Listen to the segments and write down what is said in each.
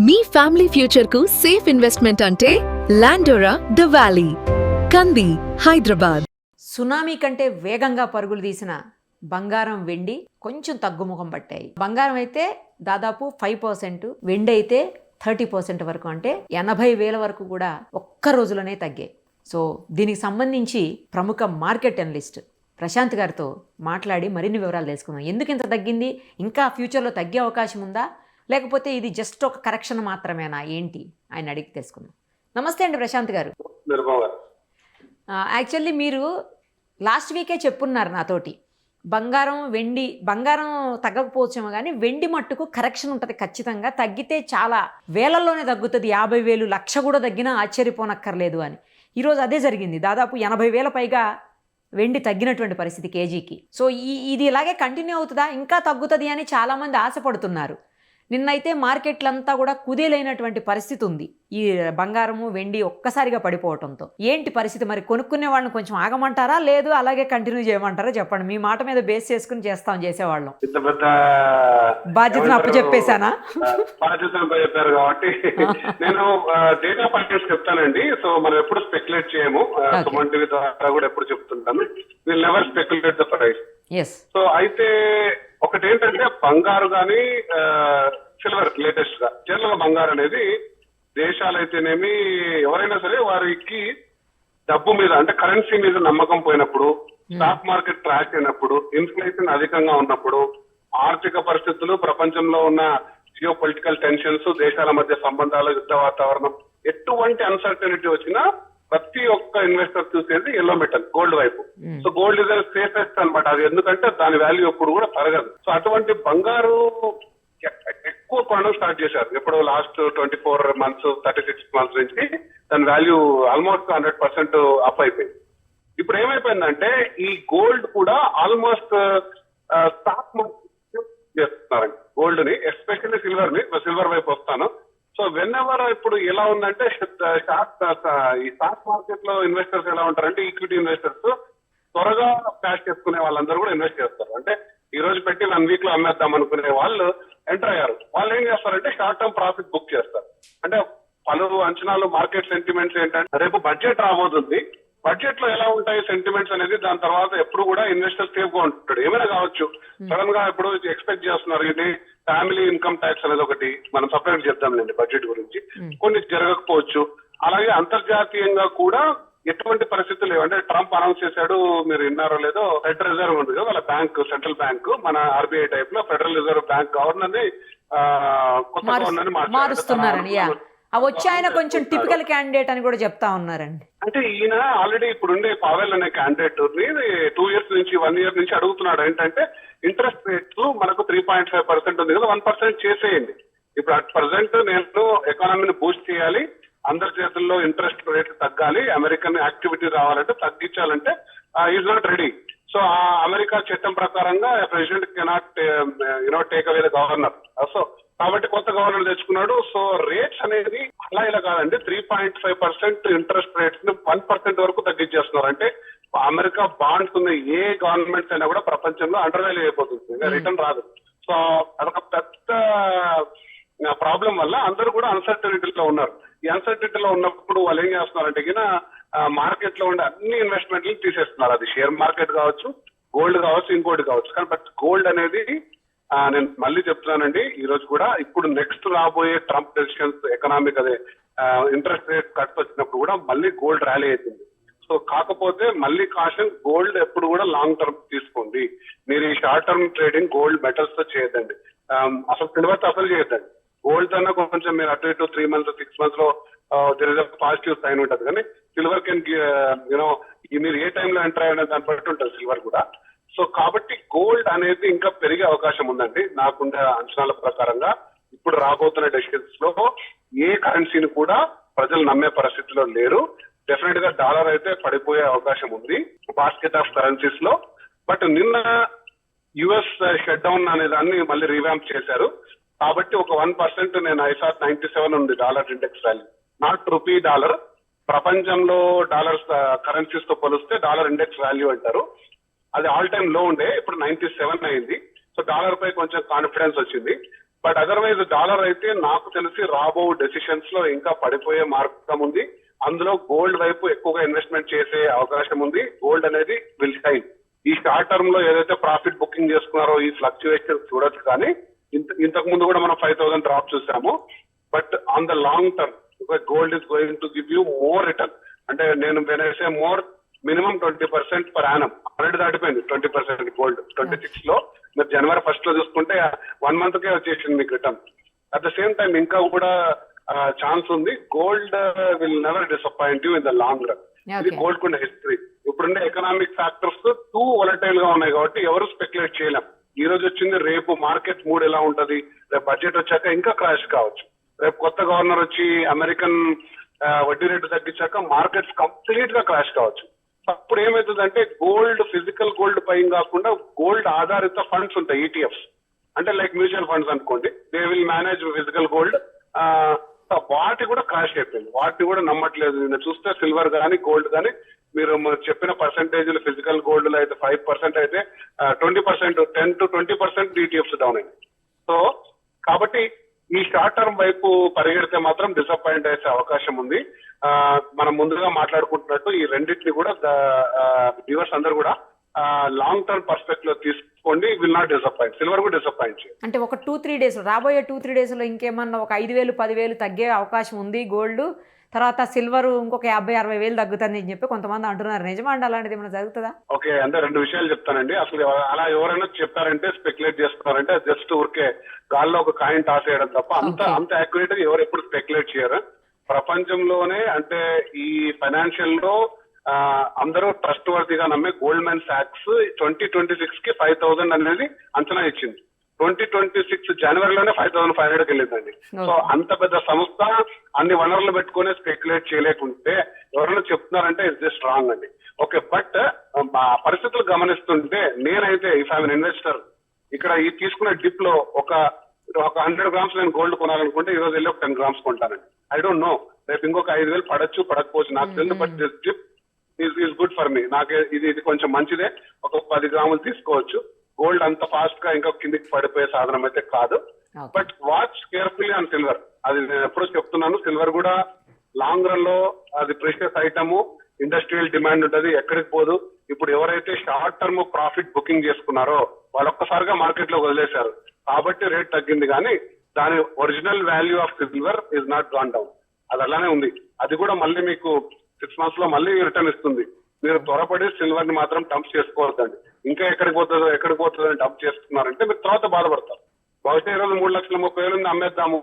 మీ family future కు safe investment అంటే లాండోరా the valley, కంది, హైదరాబాద్. సునామీ కంటే వేగంగా పరుగులు తీసిన బంగారం, వెండి కొంచెం తగ్గుముఖం పట్టాయి. బంగారం అయితే దాదాపు 5%, వెండి అయితే 30% వరకు, అంటే 80,000 వరకు కూడా ఒక్క రోజులోనే తగ్గాయి. సో దీనికి సంబంధించి ప్రముఖ మార్కెట్ అనలిస్ట్ ప్రశాంత్ గారితో మాట్లాడి మరిన్ని వివరాలు తెలుసుకుందాం. ఎందుకు ఇంత తగ్గింది, ఇంకా ఫ్యూచర్లో తగ్గే అవకాశం ఉందా, లేకపోతే ఇది జస్ట్ ఒక కరెక్షన్ మాత్రమేనా, ఏంటి ఆయన అడిగి తెలుసుకుందాం. నమస్తే అండి ప్రశాంత్ గారు. యాక్చువల్లీ మీరు లాస్ట్ వీకే చెప్పున్నారు నాతోటి, బంగారం తగ్గకపోవచ్చేమో కానీ వెండి మట్టుకు కరెక్షన్ ఉంటుంది, ఖచ్చితంగా తగ్గితే చాలా వేలల్లోనే తగ్గుతుంది, 50,000, 1,00,000 కూడా తగ్గినా ఆశ్చర్యపోనక్కర్లేదు అని. ఈరోజు అదే జరిగింది. దాదాపు 80,000 పైగా వెండి తగ్గినటువంటి పరిస్థితి కేజీకి. సో ఇది ఇలాగే కంటిన్యూ అవుతుందా, ఇంకా తగ్గుతుంది అని చాలామంది ఆశపడుతున్నారు. నిన్నైతే మార్కెట్లంతా కూడా కుదేలైనటువంటి పరిస్థితి ఉంది, ఈ బంగారము వెండి ఒక్కసారిగా పడిపోవడంతో. ఏంటి పరిస్థితి, మరి కొనుక్కునే వాళ్ళని కొంచెం ఆగమంటారా, లేదు అలాగే కంటిన్యూ చేయమంటారా? చెప్పండి. మీ మాట మీద బేస్ చేసుకుని చేసేవాళ్ళం. బాధ్యతను అప్పచెప్పేశానా? బాధ్యతను చెప్పారు కాబట్టి నేను డేటా పాయింట్స్ చెప్తానండి. సో మనం ఎప్పుడు స్పెక్యులేట్ చేయము, సుమన్ టీవీ ద్వారా కూడా ఎప్పుడు చెప్తుంటాను, will never speculate the price. So అయితే ఒకటి ఏంటంటే బంగారు కానీ సిల్వర్, లేటెస్ట్ గా జనరల్ గా బంగారు అనేది దేశాలైతేనేమి ఎవరైనా సరే వారికి డబ్బు మీద అంటే కరెన్సీ మీద నమ్మకం పోయినప్పుడు, స్టాక్ మార్కెట్ క్రాష్ అయినప్పుడు, ఇన్ఫ్లేషన్ అధికంగా ఉన్నప్పుడు, ఆర్థిక పరిస్థితులు, ప్రపంచంలో ఉన్న జియో పొలిటికల్ టెన్షన్స్, దేశాల మధ్య సంబంధాలు, యుద్ధ వాతావరణం, ఎటువంటి అన్సర్టనిటీ వచ్చినా ప్రతి ఒక్క ఇన్వెస్టర్ చూసేది ఎల్లో మెటల్, గోల్డ్ వైపు. సో గోల్డ్ ఇస్ సేఫెస్ట్ అనమాట అది, ఎందుకంటే దాని వాల్యూ ఎప్పుడు కూడా తరగదు. సో అటువంటి బంగారు ఎక్కువ కొనడం స్టార్ట్ చేశారు ఎప్పుడు లాస్ట్ 24 months, 36 months నుంచి దాని వాల్యూ ఆల్మోస్ట్ 100% అప్ అయిపోయింది. ఇప్పుడు ఏమైపోయిందంటే ఈ గోల్డ్ కూడా ఆల్మోస్ట్ స్టాక్ మార్కెట్ చేస్తున్నారండి గోల్డ్ ని, ఎస్పెషల్లీ సిల్వర్ వైపు వస్తాను. సో వెన్ ఎవర్ ఇప్పుడు ఎలా ఉందంటే ఈ స్టాక్ మార్కెట్ లో ఇన్వెస్టర్స్ ఎలా ఉంటారంటే, ఈక్విటీ ఇన్వెస్టర్స్ త్వరగా క్యాష్ చేసుకునే వాళ్ళందరూ కూడా ఇన్వెస్ట్ చేస్తారు. అంటే ఈ రోజు పెట్టి 1 week లో అమ్మేద్దాం అనుకునే వాళ్ళు ఎంటర్ అయ్యారు. వాళ్ళు ఏం చేస్తారంటే షార్ట్ టర్మ్ ప్రాఫిట్ బుక్ చేస్తారు. అంటే పలు అంచనాలు, మార్కెట్ సెంటిమెంట్స్ ఏంటంటే రేపు బడ్జెట్ రాబోతుంది, బడ్జెట్ లో ఎలా ఉంటాయి సెంటిమెంట్స్ అనేది, దాని తర్వాత ఎప్పుడు కూడా ఇన్వెస్టర్ సేఫ్ గా ఉంటాడు. ఏమైనా కావచ్చు, సడన్ గా ఇప్పుడు ఎక్స్పెక్ట్ చేస్తున్నారు ఇది ఫ్యామిలీ ఇన్కమ్ ట్యాక్స్ అనేది ఒకటి మనం సపరేట్ చేద్దాంలేండి బడ్జెట్ గురించి, కొన్ని జరగకపోవచ్చు. అలాగే అంతర్జాతీయంగా కూడా ఎటువంటి పరిస్థితులు లేవు. అంటే ట్రంప్ అనౌన్స్ చేశాడు, మీరు విన్నారో లేదో, ఫెడరల్ రిజర్వ్ ఉంది కదా వాళ్ళ బ్యాంక్, సెంట్రల్ బ్యాంక్, మన ఆర్బీఐ టైప్ లో ఫెడరల్ రిజర్వ్ బ్యాంక్ గవర్నర్ ని కొత్త గవర్నర్ ని మారుస్తున్నారని వచ్చి ఆయన కొంచెం టిపికల్ క్యాండిడేట్ అని కూడా చెప్తా ఉన్నారండి. అంటే ఈయన ఆల్రెడీ ఇప్పుడుండే పావెల్ అనే క్యాండిడేట్ ని 2 years నుంచి 1 year నుంచి అడుగుతున్నాడు. ఏంటంటే ఇంట్రెస్ట్ రేట్స్ మనకు 3.5% ఉంది కదా, 1% చేసేయండి. ఇప్పుడు అట్ ప్రజెంట్ నేను ఎకానమీని బూస్ట్ చేయాలి, అందరి చేతుల్లో ఇంట్రెస్ట్ రేట్లు తగ్గాలి, అమెరికన్ యాక్టివిటీ రావాలంటే, తగ్గించాలంటే ఈజ్ నాట్ రెడీ. సో ఆ అమెరికా చట్టం ప్రకారంగా president cannot take away the governor. So కాబట్టి కొత్త గవర్నర్ తెచ్చుకున్నాడు. సో రేట్స్ అనేది అలా ఇలా కాదండి, 3.5% ఇంట్రెస్ట్ రేట్స్ ని 1% వరకు తగ్గించేస్తున్నారు. అంటే అమెరికా బాండ్స్ ఉన్న ఏ గవర్నమెంట్స్ అయినా కూడా ప్రపంచంలో అండర్ వాల్యూ అయిపోతుంది, రిటర్న్ రాదు. సో అదొక పెద్ద ప్రాబ్లం వల్ల అందరూ కూడా అన్సర్టనిటీలో ఉన్నారు. ఈ అన్సర్టనిటీలో ఉన్నప్పుడు వాళ్ళు ఏం చేస్తున్నారంటే మార్కెట్ లో ఉండే అన్ని ఇన్వెస్ట్మెంట్లు తీసేస్తున్నారు. అది షేర్ మార్కెట్ కావచ్చు, గోల్డ్ కావచ్చు, ఇంకోటి కావచ్చు. కానీ బట్ గోల్డ్ అనేది నేను మళ్ళీ చెప్తున్నానండి, ఈ రోజు కూడా ఇప్పుడు నెక్స్ట్ రాబోయే ట్రంప్ డెసిషన్స్, ఎకనామిక్ అదే ఇంట్రెస్ట్ రేట్ కట్ వచ్చినప్పుడు కూడా మళ్ళీ గోల్డ్ ర్యాలీ అవుతుంది. సో కాకపోతే మళ్ళీ కాషన్, గోల్డ్ ఎప్పుడు కూడా లాంగ్ టర్మ్ తీసుకోండి. మీరు ఈ short term trading gold metals తో చేయొద్దండి, అసలు సిల్వర్ తో అసలు చేయొద్దండి. గోల్డ్ అన్నా కొంచెం మీరు అటు ఇటు 3 months 6 months లో there is a positive sign ఉంటుంది. కానీ సిల్వర్ కెన్ మీరు ఏ టైంలో ఎంటర్ అయిన దాన్ని బట్టి ఉంటుంది సిల్వర్ కూడా. సో కాబట్టి గోల్డ్ అనేది ఇంకా పెరిగే అవకాశం ఉందండి నాకుండే అంచనాల ప్రకారంగా. ఇప్పుడు రాబోతున్న డెసిషన్స్ లో ఏ కరెన్సీని కూడా ప్రజలు నమ్మే పరిస్థితిలో లేరు. డెఫినెట్ గా డాలర్ అయితే పడిపోయే అవకాశం ఉంది బాస్కెట్ ఆఫ్ కరెన్సీస్ లో. బట్ నిన్న యుఎస్ షట్ డౌన్ అనే దాన్ని మళ్ళీ రీవ్యాంప్ చేశారు కాబట్టి ఒక 1% నేను ఐసాట్ 97 ఉంది dollar index value, not rupee dollar. ప్రపంచంలో డాలర్స్ కరెన్సీస్ తో పోలిస్తే డాలర్ ఇండెక్స్ వాల్యూ అంటారు, అది ఆల్ టైమ్ లో ఉండే, ఇప్పుడు 97 అయింది. సో డాలర్ పై కొంచెం కాన్ఫిడెన్స్ వచ్చింది. బట్ అదర్వైజ్ డాలర్ అయితే నాకు తెలిసి రాబో డెసిషన్స్ లో ఇంకా పడిపోయే మార్గం ఉంది. అందులో గోల్డ్ వైపు ఎక్కువగా ఇన్వెస్ట్మెంట్ చేసే అవకాశం ఉంది. గోల్డ్ అనేది విల్ షైన్. ఈ షార్ట్ టర్మ్ లో ఏదైతే ప్రాఫిట్ బుకింగ్ చేసుకున్నారో ఈ ఫ్లక్చుయేషన్ చూడొచ్చు, కానీ ఇంతకు ముందు కూడా మనం 5,000 డ్రాప్ చూసాము. But on the long term gold is going to give you more return. అంటే నేను వేసే more minimum 20% per annum. Already దాటిపోయింది 20% గోల్డ్ 26 లో. మీరు జనవరి 1st లో చూసుకుంటే 1 month కే వచ్చేసింది మీకు return. At the same time ఇంకా కూడా ఛాన్స్ ఉంది. Gold will never disappoint you in the long run. ఇది గోల్డ్ కున్న హిస్టరీ. ఇప్పుడుండే ఎకనామిక్ ఫ్యాక్టర్స్ టూ వొలటైల్ గా ఉన్నాయి కాబట్టి ఎవరు స్పెక్యులేట్ చేయలేం. ఈ రోజు వచ్చింది, రేపు మార్కెట్ మూడ్ ఎలా ఉంటది, రేపు బడ్జెట్ వచ్చాక ఇంకా క్రాష్ కావచ్చు. రేపు కొత్త గవర్నర్ వచ్చి అమెరికన్ వడ్డీ రేటు తగ్గించాక మార్కెట్స్ కంప్లీట్ గా క్రాష్ కావచ్చు. అప్పుడు ఏమవుతుందంటే గోల్డ్, ఫిజికల్ గోల్డ్ పైన కాకుండా గోల్డ్ ఆధారిత ఫండ్స్ ఉంటాయి, ఈటీఎఫ్స్. అంటే లైక్ మ్యూచువల్ ఫండ్స్ అనుకోండి, they will manage physical gold. వాటి కూడా క్రాష్ అయిపోయింది, వాటిని కూడా నమ్మట్లేదు. నేను చూస్తే సిల్వర్ కానీ గోల్డ్ కానీ మీరు చెప్పిన పర్సెంటేజ్లు ఫిజికల్ గోల్డ్ లో అయితే 5% అయితే 20%, 10 to 20% ఈటీఎఫ్స్ డౌన్ అయింది. సో కాబట్టి ఈ షార్ట్ టర్మ్ వైపు పరిగెడితే మాత్రం డిసప్పాయింట్ అయ్యే అవకాశం ఉంది. మనం ముందుగా మాట్లాడుకుంటున్నట్టు ఈ రెండింటిని కూడా వ్యూవర్స్ అందరు కూడా లాంగ్ టర్మ్ పర్స్పెక్టివ్ లో తీసుకోండి. Will not disappoint. సిల్వర్ కూడా డిసప్పాయింట్ చేయండి. అంటే ఒక 2-3 days రాబోయే 2-3 days లో ఇంకేమన్నా ఒక 5,000 10,000 తగ్గే అవకాశం ఉంది గోల్డ్. తర్వాత సిల్వర్ ఇంకొక 50,000-60,000 తగ్గుతుంది అని చెప్పి కొంతమంది అంటున్నారు. నిజమా అండి? అలాంటిది ఏమైనా జరుగుతుందా? ఓకే, అంటే 2 విషయాలు చెప్తానండి. అసలు అలా ఎవరైనా చెప్పారంటే, స్పెక్యులేట్ చేస్తున్నారంటే జస్ట్ ఊరికే గాల్లో ఒక కాయిన్ టాస్ చేయడం తప్ప అంత యాక్యురేట్ గా ఎవరు ఎప్పుడు స్పెక్యులేట్ చేయరు ప్రపంచంలోనే. అంటే ఈ ఫైనాన్షియల్ లో అందరూ ట్రస్ట్ వర్తీగా నమ్మే గోల్డ్మెన్ సాక్స్ 2026 కి 5,000 అనేది అంచనా ఇచ్చింది. 2026 జనవరిలోనే 5,500కి వెళ్ళిందండి. సో అంత పెద్ద సంస్థ అన్ని వనరులు పెట్టుకుని స్పెక్యులేట్ చేయలేకుంటే ఎవరైనా చెప్తున్నారంటే ఇట్స్ జస్ట్ రాంగ్ అండి. ఓకే, బట్ పరిస్థితులు గమనిస్తుంటే నేనైతే ఇఫ్ ఐఎమ్ ఇన్వెస్టర్, ఇక్కడ ఈ తీసుకునే డిప్ లో ఒక 100 grams నేను గోల్డ్ కొనాలనుకుంటే ఈ రోజు వెళ్ళి ఒక 10 grams కొంటానండి. ఐ డోంట్ నో, రేపు ఇంకొక 5,000 పడచ్చు పడకపోవచ్చు నాకు తెలియదు. But this dip is good for me. నాకు ఇది కొంచెం మంచిదే. ఒక 10 grams తీసుకోవచ్చు. గోల్డ్ అంత ఫాస్ట్ గా ఇంకా కిందికి పడిపోయే సాధనం అయితే కాదు. But watch carefully on silver. అది నేను ఎప్పుడూ చెప్తున్నాను. సిల్వర్ కూడా లాంగ్ రన్ లో అది ప్రెషియస్ ఐటమ్, ఇండస్ట్రియల్ డిమాండ్ ఉంటుంది, ఎక్కడికి పోదు. ఇప్పుడు ఎవరైతే షార్ట్ టర్మ్ ప్రాఫిట్ బుకింగ్ చేసుకున్నారో వాళ్ళు ఒక్కసారిగా మార్కెట్ లో వదిలేశారు కాబట్టి రేట్ తగ్గింది, కానీ దాని original value of silver is not gone down. అది అలానే ఉంది. అది కూడా మళ్ళీ మీకు 6 months లో మళ్ళీ రిటర్న్ ఇస్తుంది. మీరు త్వరపడి సిల్వర్ ని మాత్రం డంప్ చేసుకోవద్దండి. ఇంకా ఎక్కడికి పోతుందో అని డంప్ చేసుకున్నారంటే మీరు తర్వాత బాధపడతారు. బహుశా ఈరోజు 3,30,000 అమ్మేద్దాము,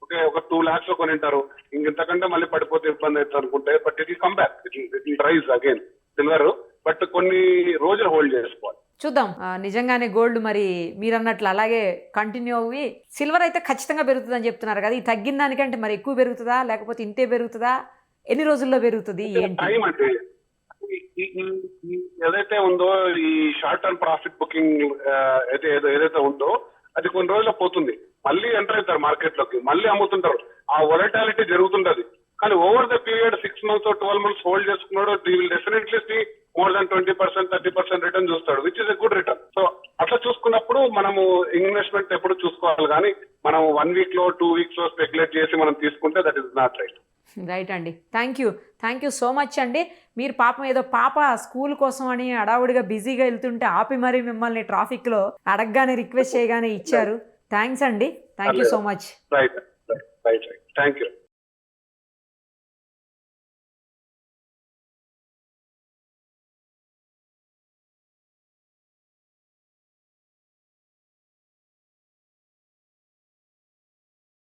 ఓకే, ఒక 2 lakhs లో కొనింటారు, ఇంతకంటే మళ్ళీ పడిపోతే ఇబ్బంది అవుతుంది అనుకుంటే, but it will come back, it will rise again silver. But కొన్ని రోజులు హోల్డ్ చేసుకోవాలి. చూద్దాం. నిజంగానే గోల్డ్ మరి మీరు అన్నట్లు అలాగే కంటిన్యూ అవ్వి, సిల్వర్ అయితే ఖచ్చితంగా పెరుగుతుందని చెప్తున్నారు కదా. ఈ తగ్గిన దానికంటే మరి ఎక్కువ పెరుగుతుందా, లేకపోతే ఇంతే పెరుగుతుందా, ఎన్ని రోజుల్లో పెరుగుతుంది, టైం అంటే ఏదైతే ఉందో ఈ షార్ట్ టర్మ్ ప్రాఫిట్ బుకింగ్ ఏదైతే ఉందో అది కొన్ని రోజుల్లో పోతుంది. మళ్ళీ ఎంటర్ అవుతారు మార్కెట్ లోకి, మళ్ళీ అమ్ముతుంటారు. ఆ వొలటాలిటీ జరుగుతుంటది. కానీ over the period 6 months or 12 months hold చేసుకున్నాడు, they will definitely see more than 20%, 30% return చూస్తాడు, which is a good return. So అట్లా చూసుకున్నప్పుడు మనము ఇన్వెస్ట్మెంట్ ఎప్పుడు చూసుకోవాలి, కానీ మనం 1 week లో 2 weeks లో స్పెక్యులేట్ చేసి మనం తీసుకుంటే that is not right. Right అండి. థ్యాంక్ యూ సో మచ్ అండి. మీరు పాపం ఏదో పాప స్కూల్ కోసం అని అడావుడిగా బిజీగా వెళ్తుంటే ఆపి మరి మిమ్మల్ని ట్రాఫిక్లో అడగగానే రిక్వెస్ట్ చేయగానే ఇచ్చారు. థ్యాంక్స్ అండి. Thank you so much. Right. Thank you.